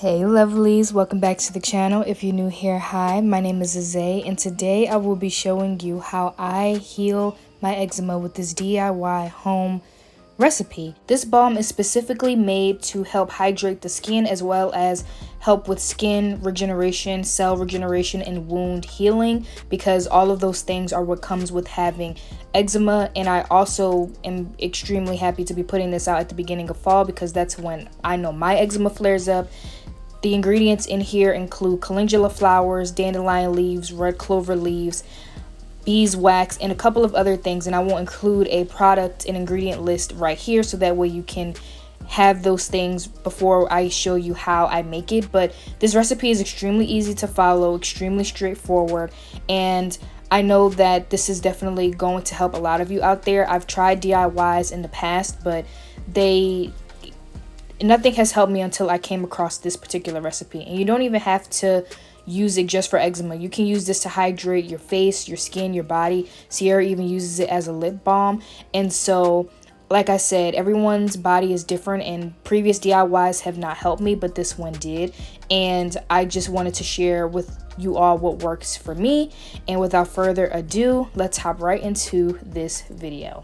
Hey lovelies, welcome back to the channel. If you're new here, hi, my name is Azay, and today I will be showing you how I heal my eczema with this DIY home recipe. This balm is specifically made to help hydrate the skin as well as help with skin regeneration, cell regeneration, and wound healing, because all of those things are what comes with having eczema. And I also am extremely happy to be putting this out at the beginning of fall because that's when I know my eczema flares up. The ingredients in here include calendula flowers, dandelion leaves, red clover leaves, beeswax, and a couple of other things. And I will include a product and ingredient list right here so that way you can have those things before I show you how I make it. But this recipe is extremely easy to follow, extremely straightforward, and I know that this is definitely going to help a lot of you out there. I've tried DIYs in the past, but nothing has helped me until I came across this particular recipe. And you don't even have to use it just for eczema. You can use this to hydrate your face, your skin, your body. Sierra even uses it as a lip balm. And so, like I said, everyone's body is different, and previous DIYs have not helped me, but this one did. And I just wanted to share with you all what works for me. And without further ado, let's hop right into this video.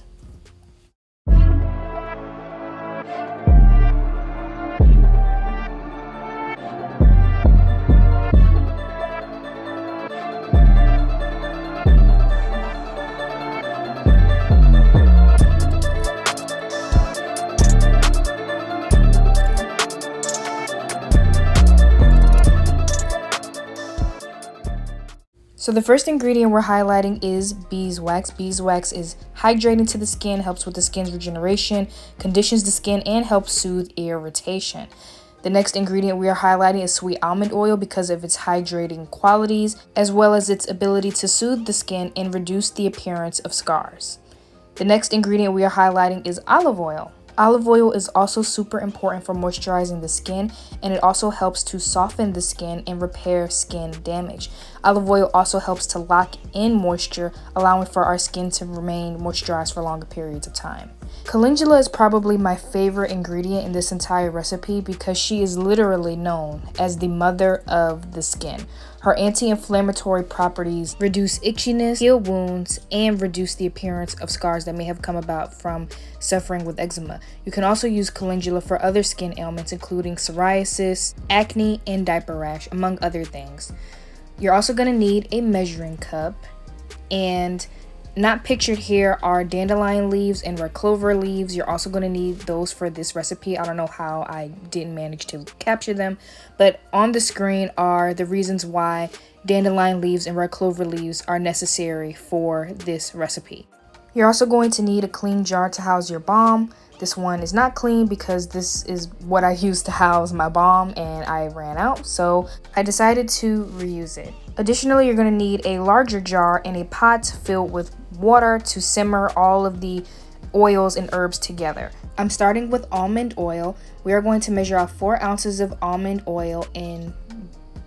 So the first ingredient we're highlighting is beeswax. Beeswax is hydrating to the skin, helps with the skin's regeneration, conditions the skin, and helps soothe irritation. The next ingredient we are highlighting is sweet almond oil because of its hydrating qualities, as well as its ability to soothe the skin and reduce the appearance of scars. The next ingredient we are highlighting is olive oil. Olive oil is also super important for moisturizing the skin, and it also helps to soften the skin and repair skin damage. Olive oil also helps to lock in moisture, allowing for our skin to remain moisturized for longer periods of time. Calendula is probably my favorite ingredient in this entire recipe because she is literally known as the mother of the skin. Her anti-inflammatory properties reduce itchiness, heal wounds, and reduce the appearance of scars that may have come about from suffering with eczema. You can also use calendula for other skin ailments, including psoriasis, acne, and diaper rash, among other things. You're also going to need a measuring cup, and not pictured here are dandelion leaves and red clover leaves. You're also going to need those for this recipe. I don't know how I didn't manage to capture them, but on the screen are the reasons why dandelion leaves and red clover leaves are necessary for this recipe. You're also going to need a clean jar to house your balm. This one is not clean because this is what I used to house my balm and I ran out, so I decided to reuse it. Additionally, you're going to need a larger jar and a pot filled with water to simmer all of the oils and herbs together. I'm starting with almond oil. We are going to measure out 4 ounces of almond oil and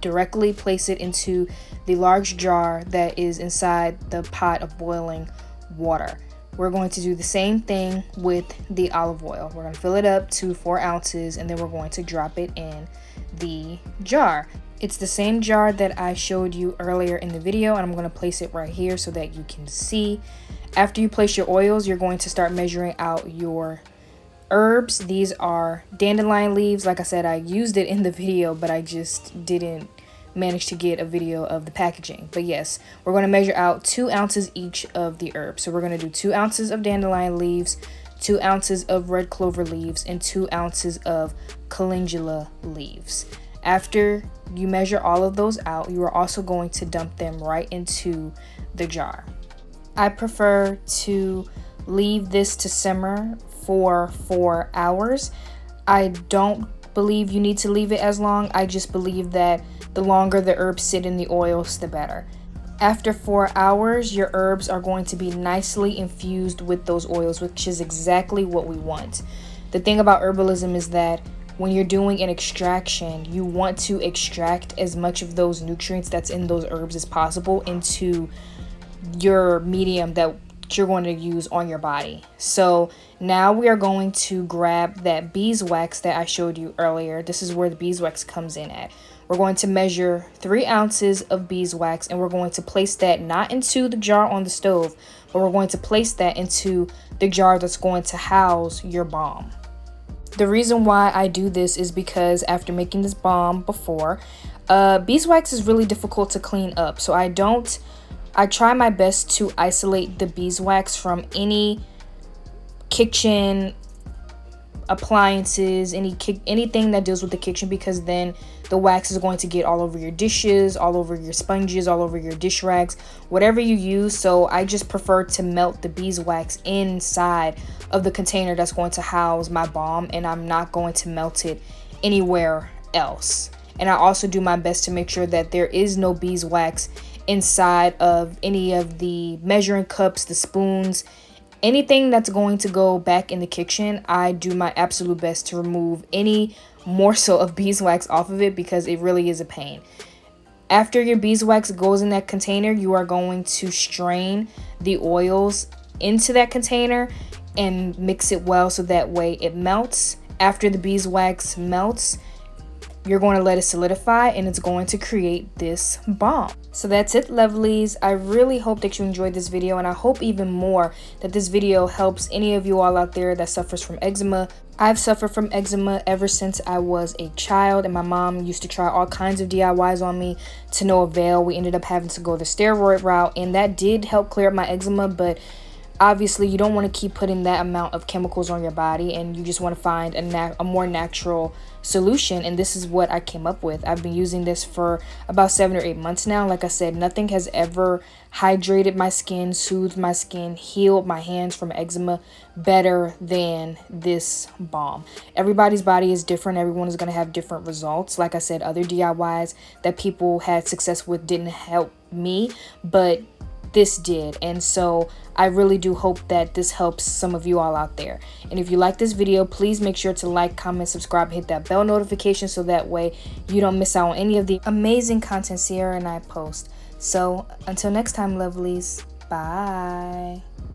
directly place it into the large jar that is inside the pot of boiling water. We're going to do the same thing with the olive oil. We're going to fill it up to 4 ounces and then we're going to drop it in the jar. It's the same jar that I showed you earlier in the video, and I'm going to place it right here so that you can see. After you place your oils, you're going to start measuring out your herbs. These are dandelion leaves. Like I said, I used it in the video, but I just didn't manage to get a video of the packaging. But yes, we're going to measure out 2 ounces each of the herbs. So we're going to do 2 ounces of dandelion leaves, 2 ounces of red clover leaves, and 2 ounces of calendula leaves. After you measure all of those out, you are also going to dump them right into the jar. I prefer to leave this to simmer for 4 hours. I don't believe you need to leave it as long. I just believe that the longer the herbs sit in the oils, the better. After 4 hours, your herbs are going to be nicely infused with those oils, which is exactly what we want. The thing about herbalism is that when you're doing an extraction, you want to extract as much of those nutrients that's in those herbs as possible into your medium that that you're going to use on your body. So now we are going to grab that beeswax that I showed you earlier. This is where the beeswax comes in at. We're going to measure 3 ounces of beeswax, and we're going to place that not into the jar on the stove, but we're going to place that into the jar that's going to house your balm. The reason why I do this is because after making this balm before, beeswax is really difficult to clean up. So I try my best to isolate the beeswax from any kitchen appliances, anything that deals with the kitchen, because then the wax is going to get all over your dishes, all over your sponges, all over your dish rags, whatever you use. So I just prefer to melt the beeswax inside of the container that's going to house my balm, and I'm not going to melt it anywhere else. And I also do my best to make sure that there is no beeswax inside of any of the measuring cups, the spoons, anything that's going to go back in the kitchen. I do my absolute best to remove any morsel of beeswax off of it, because it really is a pain. After your beeswax goes in that container, you are going to strain the oils into that container and mix it well so that way it melts. After the beeswax melts, you're going to let it solidify, and it's going to create this balm. So that's it, lovelies. I really hope that you enjoyed this video, and I hope even more that this video helps any of you all out there that suffers from eczema. I've suffered from eczema ever since I was a child, and my mom used to try all kinds of DIYs on me to no avail. We ended up having to go the steroid route, and that did help clear up my eczema, but obviously you don't want to keep putting that amount of chemicals on your body, and you just want to find a more natural solution, and this is what I came up with. I've been using this for about 7 or 8 months now. Like I said, nothing has ever hydrated my skin, soothed my skin, healed my hands from eczema better than this balm. Everybody's body is different. Everyone is going to have different results. Like I said, other DIYs that people had success with didn't help me, but this did. And so I really do hope that this helps some of you all out there. And if you like this video, please make sure to like, comment, subscribe, and hit that bell notification so that way you don't miss out on any of the amazing content Sierra and I post. So until next time, lovelies, bye.